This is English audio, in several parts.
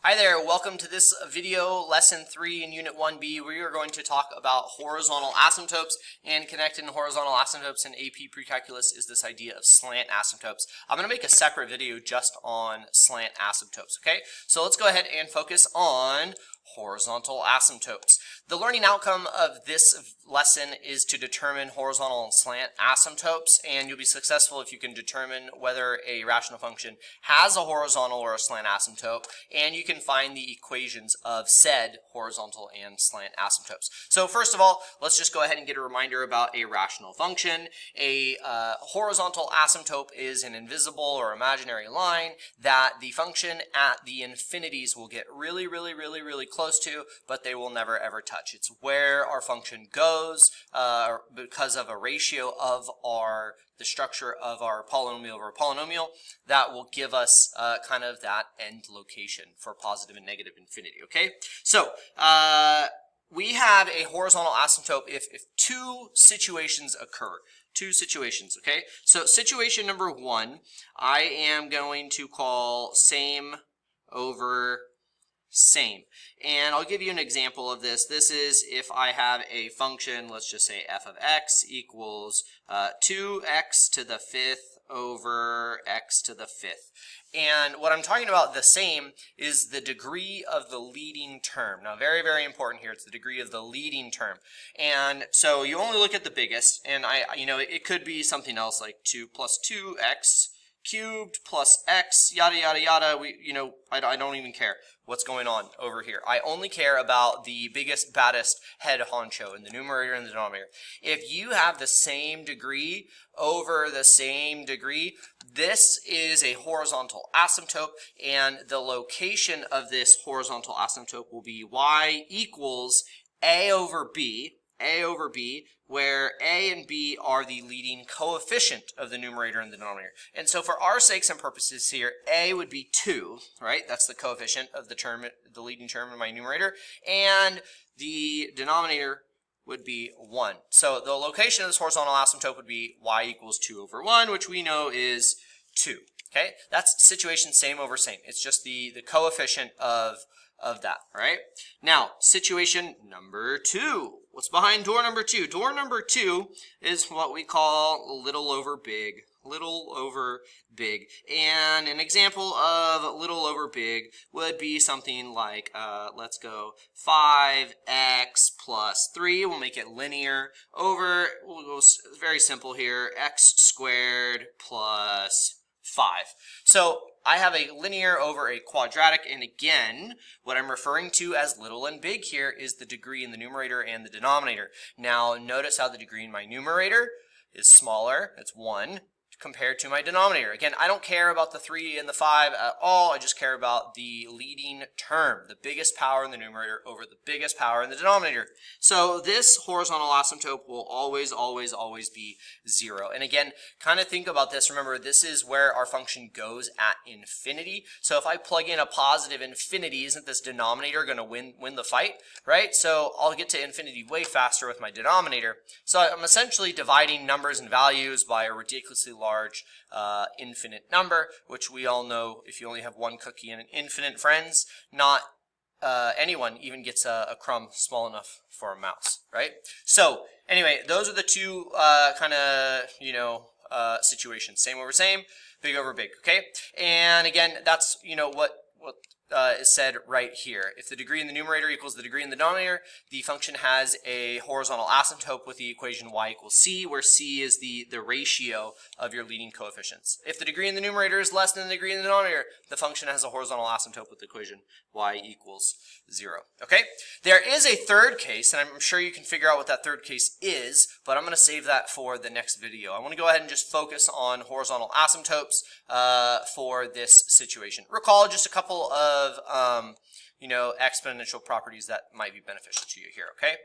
Hi there, welcome to this video, lesson 3 in unit 1B. We are going to talk about horizontal asymptotes, and connected in horizontal asymptotes in AP Precalculus is this idea of slant asymptotes. I'm going to make a separate video just on slant asymptotes, okay? So let's go ahead and focus on horizontal asymptotes. The learning outcome of this lesson is to determine horizontal and slant asymptotes, and you'll be successful if you can determine whether a rational function has a horizontal or a slant asymptote, and you can find the equations of said horizontal and slant asymptotes. So first of all, let's just go ahead and get a reminder about a rational function. A horizontal asymptote is an invisible or imaginary line that the function at the infinities will get really close to, but they will never ever touch. It's where our function goes because of a ratio of the structure of our polynomial over polynomial that will give us kind of that end location for positive and negative infinity, okay? So we have a horizontal asymptote if two situations occur. Two situations, okay? So situation number 1, I am going to call same over same. And I'll give you an example of this. This is if I have a function, let's just say f of x equals 2x to the 5th over x to the 5th. And what I'm talking about, the same, is the degree of the leading term. Now, very important here, it's the degree of the leading term. And so you only look at the biggest, and it could be something else like 2 plus 2x cubed plus x, yada yada. I don't even care what's going on over here. I only care about the biggest, baddest head honcho in the numerator and the denominator. If you have the same degree over the same degree, this is a horizontal asymptote, and the location of this horizontal asymptote will be y equals a over b, where a and b are the leading coefficient of the numerator and the denominator. And so for our sakes and purposes here, a would be 2, right? That's the coefficient of the term, the leading term in my numerator, and the denominator would be 1. So the location of this horizontal asymptote would be y equals 2 over 1, which we know is 2. Okay? That's situation same over same. It's just the coefficient of that, all right? Now, situation number 2. What's behind door number 2? Door number 2 is what we call little over big. Little over big. And an example of little over big would be something like, let's go 5x plus 3. We'll make it linear over, we'll go very simple here, x squared plus 5. So I have a linear over a quadratic, and again, what I'm referring to as little and big here is the degree in the numerator and the denominator. Now, notice how the degree in my numerator is smaller, it's 1, compared to my denominator. Again, I don't care about the 3 and the 5 at all, I just care about the leading term, the biggest power in the numerator over the biggest power in the denominator. So this horizontal asymptote will always be 0. And again, kind of think about this. Remember, this is where our function goes at infinity. So if I plug in a positive infinity, isn't this denominator going to win the fight, right? So I'll get to infinity way faster with my denominator. So I'm essentially dividing numbers and values by a ridiculously large infinite number, which we all know if you only have one cookie and an infinite friends, not anyone even gets a crumb small enough for a mouse, right? So anyway, those are the two kind of situations. Same over same, big over big, okay? And again, that's what is said right here. If the degree in the numerator equals the degree in the denominator, the function has a horizontal asymptote with the equation y equals c, where c is the ratio of your leading coefficients. If the degree in the numerator is less than the degree in the denominator, the function has a horizontal asymptote with the equation y equals 0. Okay? There is a third case, and I'm sure you can figure out what that third case is, but I'm going to save that for the next video. I want to go ahead and just focus on horizontal asymptotes for this situation. Recall just a couple of exponential properties that might be beneficial to you here, okay?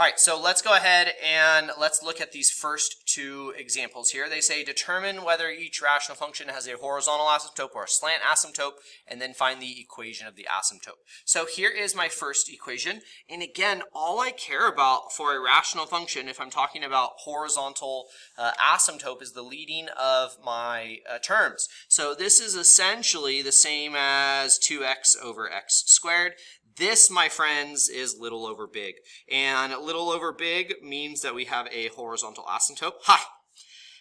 All right, so let's go ahead and let's look at these first two examples here. They say determine whether each rational function has a horizontal asymptote or a slant asymptote, and then find the equation of the asymptote. So here is my first equation, and again, all I care about for a rational function, if I'm talking about horizontal asymptote, is the leading of my terms. So this is essentially the same as 2x over x squared. This, my friends, is little over big. And little over big means that we have a horizontal asymptote.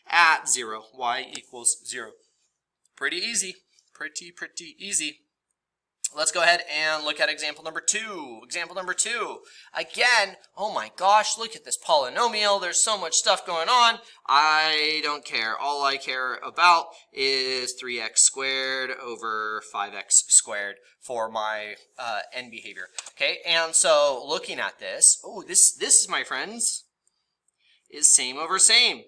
At 0. Y equals 0. Pretty easy. Pretty easy. Let's go ahead and look at example number 2. Example number 2. Again, oh my gosh, look at this polynomial. There's so much stuff going on. I don't care. All I care about is 3x squared over 5x squared for my end behavior. Okay, and so looking at this, oh, this, my friends, is same over same.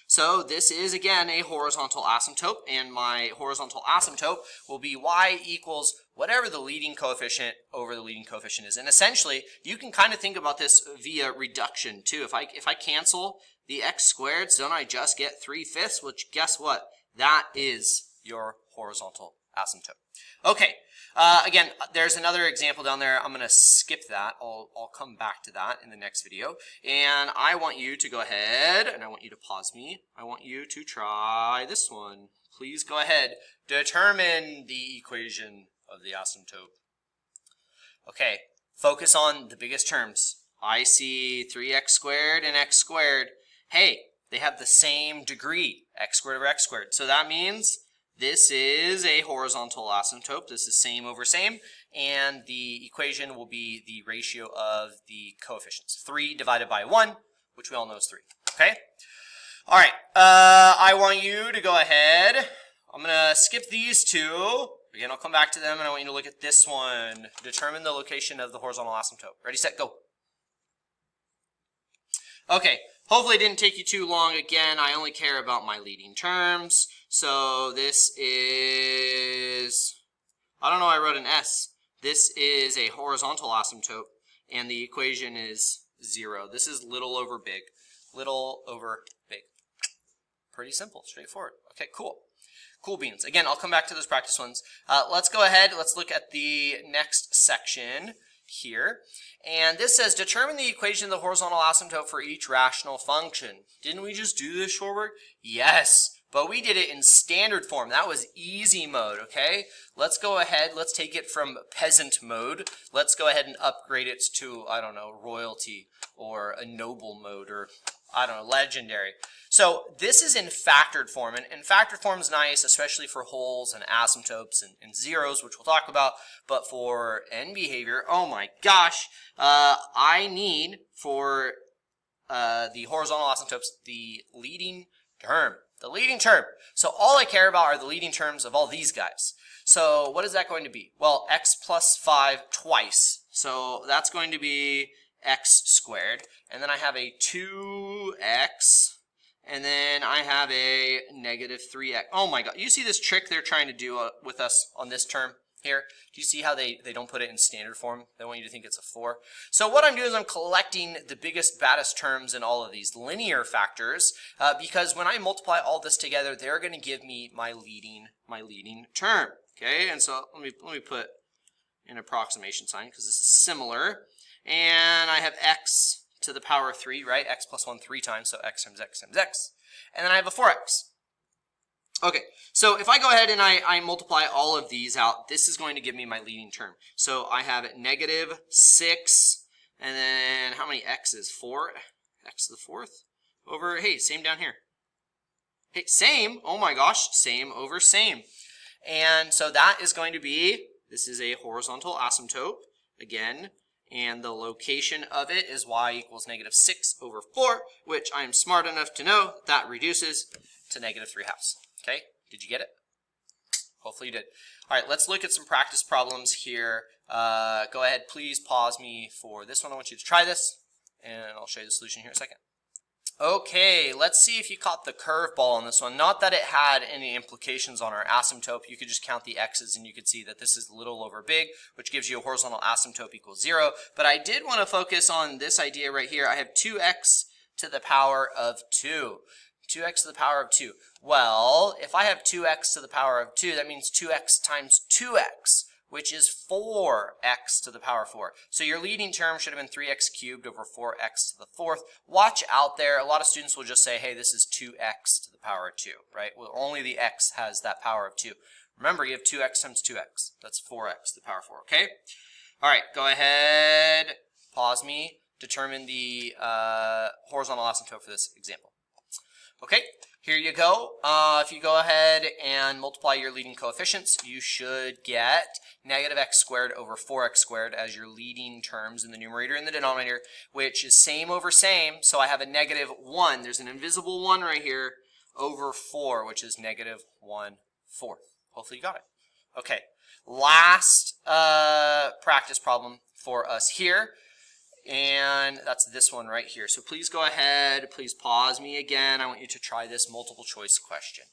So this is, again, a horizontal asymptote, and my horizontal asymptote will be y equals whatever the leading coefficient over the leading coefficient is. And essentially, you can kind of think about this via reduction, too. If I cancel the x squared, so don't I just get 3/5, which guess what? That is your horizontal asymptote. Okay, again, there's another example down there. I'm going to skip that. I'll come back to that in the next video. And I want you to go ahead, and I want you to pause me. I want you to try this one. Please go ahead. Determine the equation of the asymptote. Okay, focus on the biggest terms. I see 3x squared and x squared. Hey, they have the same degree, x squared over x squared. So that means this is a horizontal asymptote. This is same over same, and the equation will be the ratio of the coefficients. 3 divided by 1, which we all know is 3. Okay? All right. I want you to go ahead. I'm going to skip these two. Again, I'll come back to them, and I want you to look at this one. Determine the location of the horizontal asymptote. Ready, set, go. Okay. Hopefully it didn't take you too long. Again, I only care about my leading terms. So this is, I don't know, I wrote an S. This is a horizontal asymptote, and the equation is 0. This is little over big. Little over big. Pretty simple, straightforward. Okay, cool. Cool beans. Again, I'll come back to those practice ones. Let's go ahead. Let's look at the next section here. And this says, determine the equation of the horizontal asymptote for each rational function. Didn't we just do this short work? Yes, but we did it in standard form. That was easy mode, okay? Let's go ahead. Let's take it from peasant mode. Let's go ahead and upgrade it to, I don't know, royalty or a noble mode or, I don't know, legendary. So this is in factored form, and factored form is nice, especially for wholes and asymptotes and zeros, which we'll talk about. But for end behavior, oh my gosh, I need for the horizontal asymptotes the leading term. The leading term. So all I care about are the leading terms of all these guys. So what is that going to be? Well, x plus 5 twice. So that's going to be x squared. And then I have a 2x. And then I have a negative 3x. Oh my god. You see this trick they're trying to do with us on this term here? Do you see how they don't put it in standard form? They want you to think it's a 4. So what I'm doing is I'm collecting the biggest, baddest terms in all of these linear factors because when I multiply all this together, they're going to give me my leading term. Okay, and so let me put an approximation sign because this is similar. And I have x to the power of 3, right? X plus 1 3 times, so x times x times x. And then I have a 4x. Okay, so if I go ahead and I multiply all of these out, this is going to give me my leading term. So I have negative 6, and then how many x's? 4? X to the 4th? Over, hey, same down here. Hey, same, oh my gosh, same over same. And so that is going to be, this is a horizontal asymptote, again, and the location of it is y equals negative 6 over 4, which I am smart enough to know that reduces to negative 3/2. Okay, did you get it? Hopefully you did. All right, let's look at some practice problems here. Go ahead, please pause me for this one. I want you to try this, and I'll show you the solution here in a second. Okay, let's see if you caught the curveball on this one. Not that it had any implications on our asymptote. You could just count the x's and you could see that this is little over big, which gives you a horizontal asymptote equals 0. But I did want to focus on this idea right here. I have 2x to the power of 2. 2x to the power of 2. Well, if I have 2x to the power of 2, that means 2x times 2x, which is 4x to the power 4. So your leading term should have been 3x cubed over 4x to the 4th. Watch out there. A lot of students will just say, hey, this is 2x to the power of 2, right? Well, only the x has that power of 2. Remember, you have 2x times 2x. That's 4x to the power 4, okay? All right, go ahead, pause me, determine the horizontal asymptote for this example. Okay, here you go. If you go ahead and multiply your leading coefficients, you should get negative x squared over 4x squared as your leading terms in the numerator and the denominator, which is same over same. So I have a negative 1. There's an invisible 1 right here over 4, which is negative 1/4. Hopefully you got it. Okay, last practice problem for us here. And that's this one right here. So please go ahead, please pause me again. I want you to try this multiple choice question.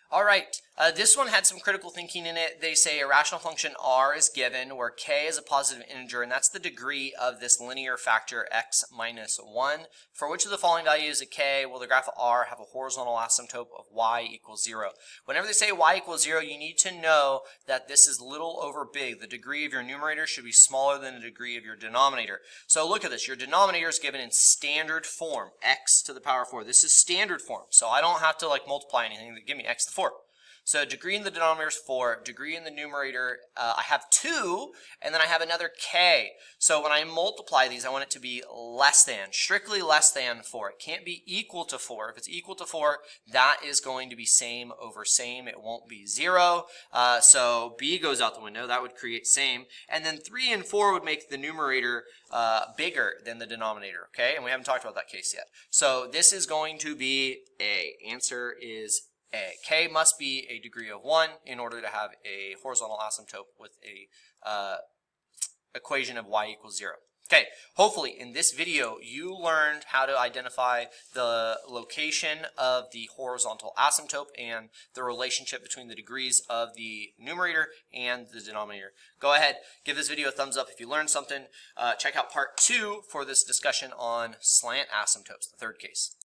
All right, this one had some critical thinking in it. They say a rational function r is given where k is a positive integer, and that's the degree of this linear factor x minus 1. For which of the following values of k will the graph of r have a horizontal asymptote of y equals 0? Whenever they say y equals 0, you need to know that this is little over big. The degree of your numerator should be smaller than the degree of your denominator. So look at this. Your denominator is given in standard form, x to the power 4. This is standard form, so I don't have to like multiply anything. Give me x to the 4. So degree in the denominator is 4, degree in the numerator, I have 2, and then I have another k. So when I multiply these, I want it to be less than, strictly less than 4. It can't be equal to 4. If it's equal to 4, that is going to be same over same. It won't be 0. So b goes out the window. That would create same. And then 3 and 4 would make the numerator bigger than the denominator, okay? And we haven't talked about that case yet. So this is going to be A. Answer is A. K must be a degree of 1 in order to have a horizontal asymptote with a equation of y equals 0. Okay, hopefully in this video you learned how to identify the location of the horizontal asymptote and the relationship between the degrees of the numerator and the denominator. Go ahead, give this video a thumbs up if you learned something. Check out part 2 for this discussion on slant asymptotes, the third case.